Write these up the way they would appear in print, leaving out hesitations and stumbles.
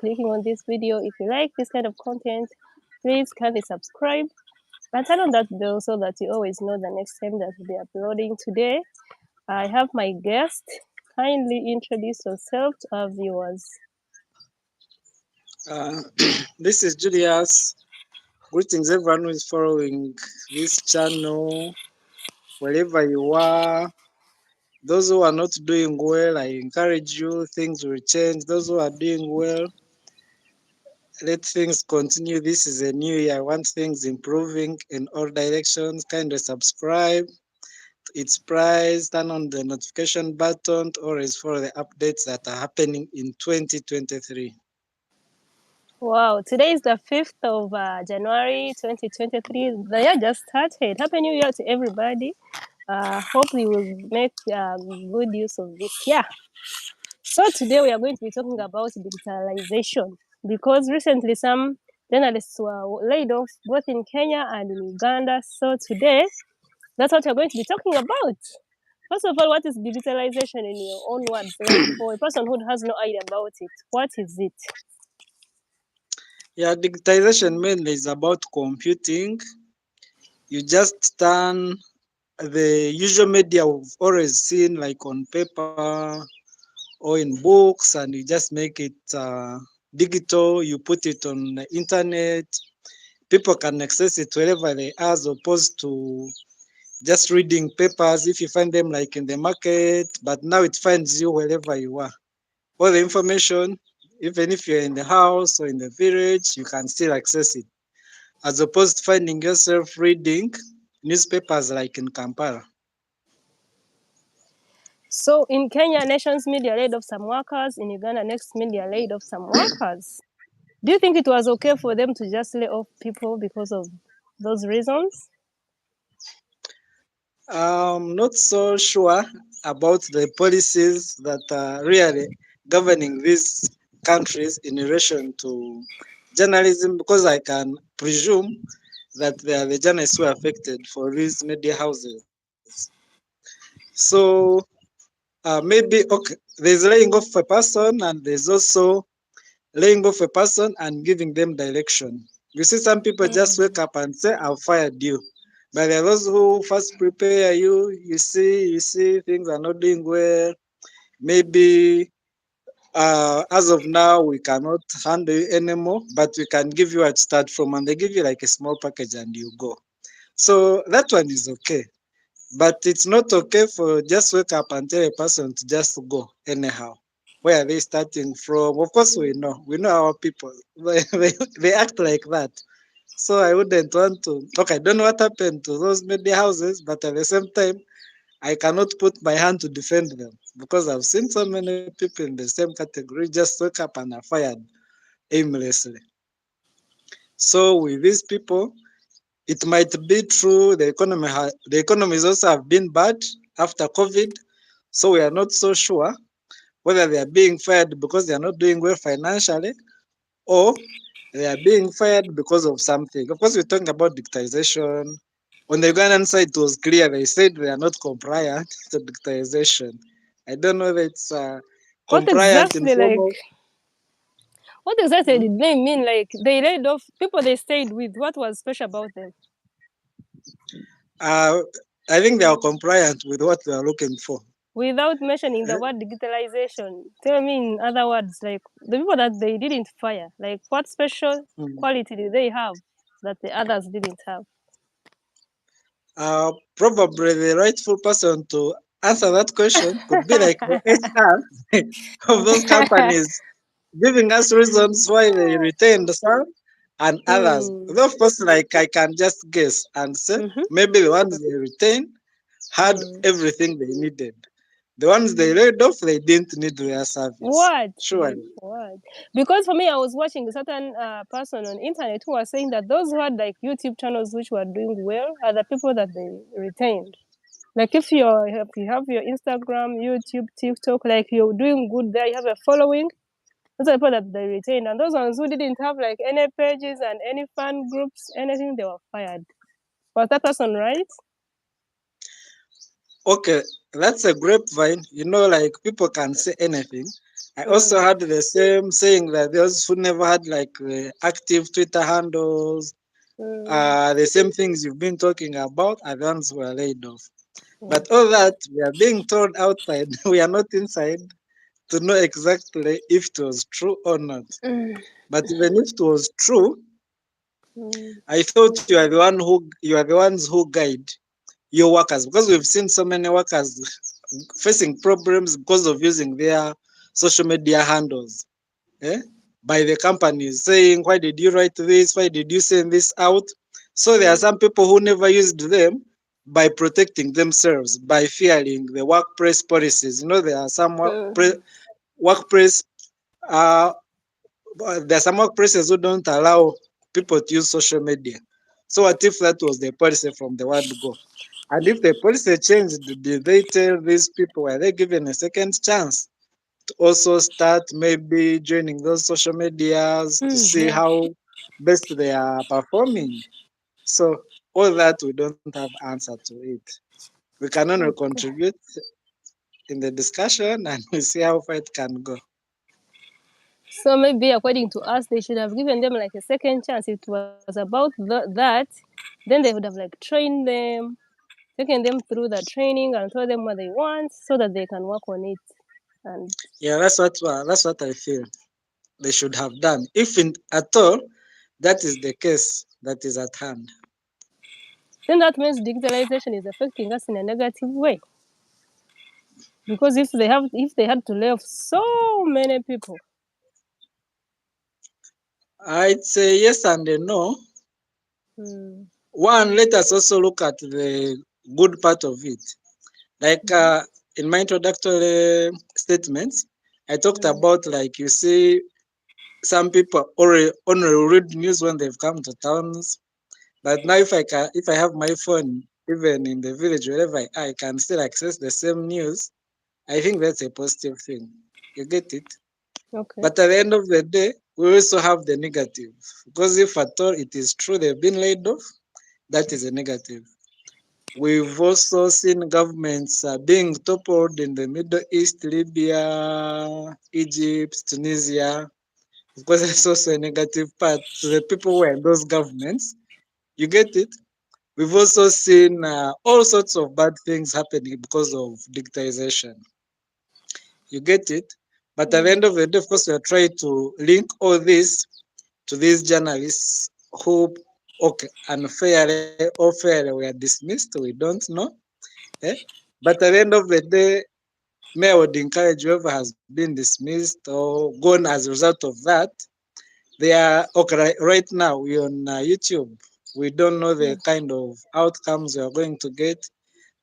clicking on this video. If you like this kind of content, please kindly subscribe and turn on that bell so that you always know the next time that we'll be uploading. Today, I have my guest. Kindly introduce yourself to our viewers. This is Julius. Greetings, everyone who is following this channel, wherever you are. Those who are not doing well, I encourage you, things will change. Those who are doing well, let things continue. This is a new year. I want things improving in all directions. Kindly subscribe. Its price, turn on the notification button to always follow the updates that are happening in 2023. Wow, today is the 5th of January 2023. The year just started. Happy New Year to everybody. Hope you will make good use of this year. So today we are going to be talking about digitalization because recently some journalists were laid off both in Kenya and in Uganda. So today that's what we're going to be talking about. First of all, what is digitalization in your own words? Like for a person who has no idea about it, what is it? Yeah, digitization mainly is about computing. You just turn the usual media we've always seen, like on paper or in books, and you just make it digital. You put it on the internet. People can access it wherever they are, as opposed to just reading papers if you find them like in the market. But now it finds you wherever you are. All the information, even if you're in the house or in the village, you can still access it, as opposed to finding yourself reading newspapers like in Kampala. So in Kenya, nations media laid off some workers. In Uganda, next media laid off some workers. Do you think it was okay for them to just lay off people because of those reasons? Not so sure about the policies that are really governing these countries in relation to journalism, because I can presume that they are the journalists who are affected for these media houses. So maybe okay, there's laying off a person, and there's also laying off a person and giving them direction. You see, some people just wake up and say, "I've fired you," but there are those who first prepare you. You see, things are not doing well. Maybe as of now, we cannot handle you anymore, but we can give you a start from, and they give you like a small package, and you go. So that one is okay. But it's not okay for just wake up and tell a person to just go anyhow. Where are they starting from? Of course, we know our people. They act like that. So I wouldn't want to. Okay, I don't know what happened to those media houses, but at the same time, I cannot put my hand to defend them because I've seen so many people in the same category just wake up and are fired aimlessly. So with these people, it might be true the economies also have been bad after COVID, so we are not so sure whether they are being fired because they are not doing well financially, or they are being fired because of something. Of course, we're talking about digitization. On the Ugandan side, it was clear they said they are not compliant to digitization. I don't know if it's What compliant in exactly, form like, of. what exactly did they mean? Like, they laid off people they stayed with. What was special about them? Uh, I think they are compliant with what they are looking for. Without mentioning the word digitalization, tell me in other words, like, the people that they didn't fire, like, what special Mm. quality did they have that the others didn't have? Probably the rightful person to answer that question could be like the HR of those companies, giving us reasons why they retained some and others. Hmm. Though of course, like I can just guess and say Mm-hmm. maybe the ones they retained had Hmm. everything they needed. The ones they laid off, they didn't need their service. What? Surely. What? Because for me, I was watching a certain person on internet who was saying that those who had like YouTube channels which were doing well are the people that they retained. Like if you have your Instagram, YouTube, TikTok, like you're doing good there, you have a following. Those are the people that they retained, and those ones who didn't have like any pages and any fan groups, anything, they were fired. Was that person right? Okay, that's a grapevine. Like people can say anything. I also Mm, had the same saying that those who never had like active Twitter handles, mm, the same things you've been talking about are the ones who are laid off. But all okay. that we are being told outside, we are not inside to know exactly if it was true or not. Mm, But even if it was true, mm, I thought you are the ones who guide your workers because we've seen so many workers facing problems because of using their social media handles. Eh? By the companies saying, why did you write this? Why did you send this out? So there are mm, some people who never used them by protecting themselves, by fearing the workplace policies. You know, there are some mm. workplace, uh, there are some workplaces who don't allow people to use social media. So what if that was the policy from the word go? And if the policy changed, did they tell these people, were they given a second chance to also start maybe joining those social medias to see Mhm. how best they are performing? So all that we don't have answer to it. We can only Okay. contribute in the discussion and we see how far it can go. So maybe according to us, they should have given them like a second chance. It was about that, then they would have like trained them, taken them through the training and told them what they want so that they can work on it. And Yeah, that's what I feel they should have done. If in, at all that is the case that is at hand. then that means digitalization is affecting us in a negative way. Because if they had to lay off so many people. I'd say yes and a no. Mm, One, let us also look at the good part of it. Like mhm, in my introductory statements, I talked mm, about like you see some people only read news when they've come to towns. But now if I have my phone even in the village wherever I can still access the same news. I think that's a positive thing. You get it? okay. But at the end of the day, we also have the negative. Because if at all it is true they've been laid off, that is a negative. We've also seen governments being toppled in the Middle East, Libya, Egypt, Tunisia. Of course, that's also a negative part to the people who are in those governments. You get it? We've also seen all sorts of bad things happening because of digitization. You get it? But at the end Mm, of the day, of course, we are trying to link all this to these journalists who, okay, unfairly or fairly were dismissed. We don't know. Eh? But at the end of the day, may I would encourage whoever has been dismissed or gone as a result of that. They are okay right now. We're on YouTube. We don't know the mm, kind of outcomes we are going to get.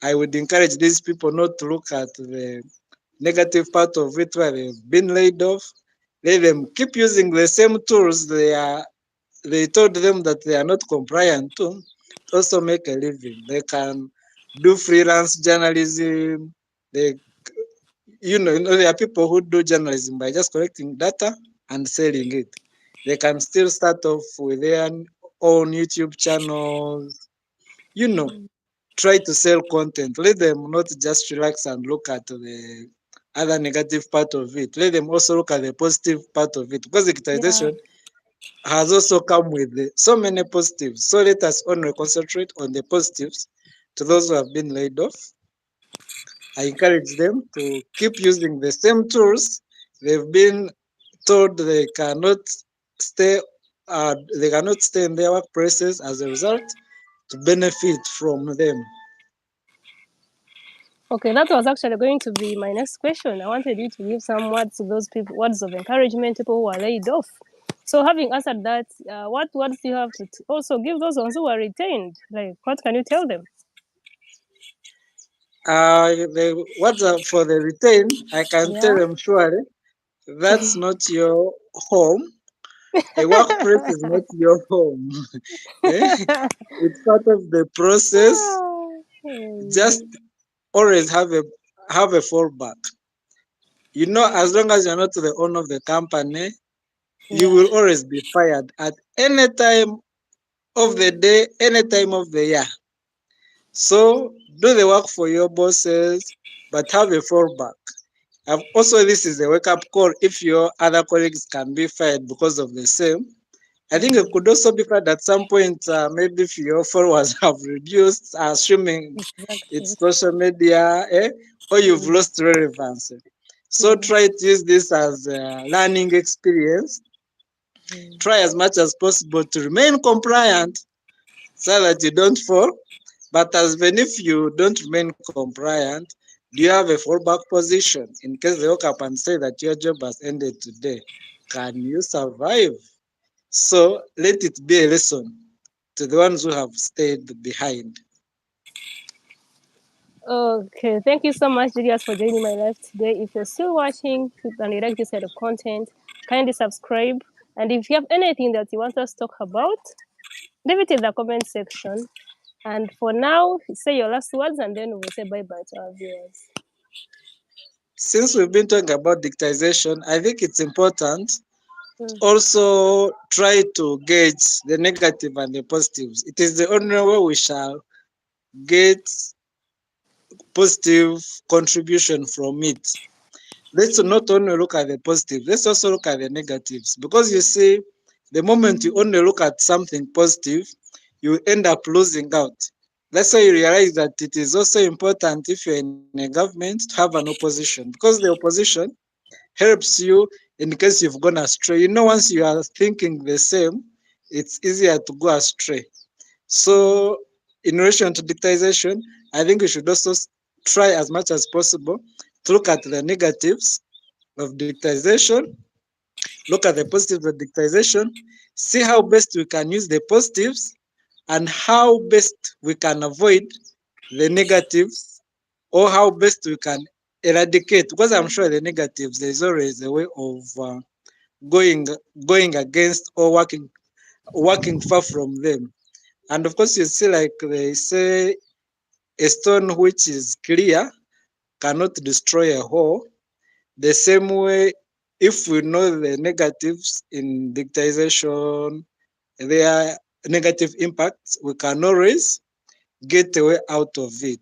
I would encourage these people not to look at the negative part of it where they've been laid off. Let them keep using the same tools they told them that they are not compliant to also make a living. They can do freelance journalism. They there are people who do journalism by just collecting data and selling it. They can still start off with their own YouTube channels, you know, mm. try to sell content. Let them not just relax and look at the other negative part of it. Let them also look at the positive part of it because Yeah. digitization has also come with so many positives. So let us only concentrate on the positives to those who have been laid off. I encourage them to keep using the same tools they've been told stay they cannot stay in their workplaces as a result to benefit from them. Okay, that was actually going to be my next question. I wanted you to give some words to those people, words of encouragement, people who are laid off. So, having answered that, what words do you have to also give those ones who are retained? Like, what can you tell them? What's for the retain, I can tell Yeah. them surely that's not your home. A workplace is not your home. Eh? It's part of the process. Just Hmm. always have a fallback. As long as you're not the owner of the company, you Yeah. will always be fired at any time of the Mm. day, any time of the year. So do the work for your bosses, but have a fallback. Also, this is a wake up call. If your other colleagues can be fired because of the same, I think it Mm, could also be fired at some point. Maybe if your followers have reduced, assuming exactly. it's social media, or you've Mm, lost relevance. So mm, try to use this as a learning experience. mm. Try as much as possible to remain compliant so that you don't fall. But as even if you don't remain compliant, do you have a fallback position in case they wake up and say that your job has ended today? Can you survive? So let it be a lesson to the ones who have stayed behind. Okay, thank you so much, Julius, for joining my live today. If you're still watching and you like this kind of content, kindly subscribe. And if you have anything that you want us to talk about, leave it in the comment section. And for now, say your last words and then we'll say bye bye to our viewers. Since we've been talking about digitization, I think it's important Mm, also try to gauge the negative and the positives. It is the only way we shall get positive contribution from it. Let's not only look at the positive, let's also look at the negatives. Because you see, the moment you only look at something positive, you end up losing out. That's why you realize that it is also important if you're in a government to have an opposition. Because the opposition helps you in case you've gone astray. Once you are thinking the same, it's easier to go astray. mm. So, in relation to digitization, I think we should also try as much as possible to look at the negatives of digitization, look at the positives of digitization, see how best we can use the positives, and how best we can avoid the negatives, or how best we can eradicate. Because I'm sure the negatives, there's always a way of going going against or working far from them. And of course, you see, like they say, a stone which is clear cannot destroy a whole. The same way, if we know the negatives in digitization, their negative impacts, we can always get a way out of it.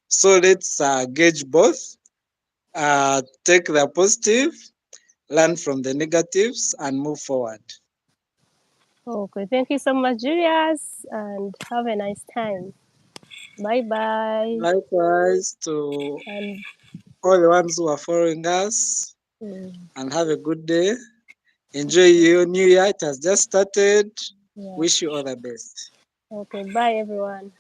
So let's gauge both, take the positive, learn from the negatives, and move forward. Okay, thank you so much, Julius, and have a nice time. Bye bye. Likewise to And all the ones who are following us, mm, and have a good day. Enjoy okay, your new year. It has just started. yeah. Wish you all the best. Okay, bye everyone.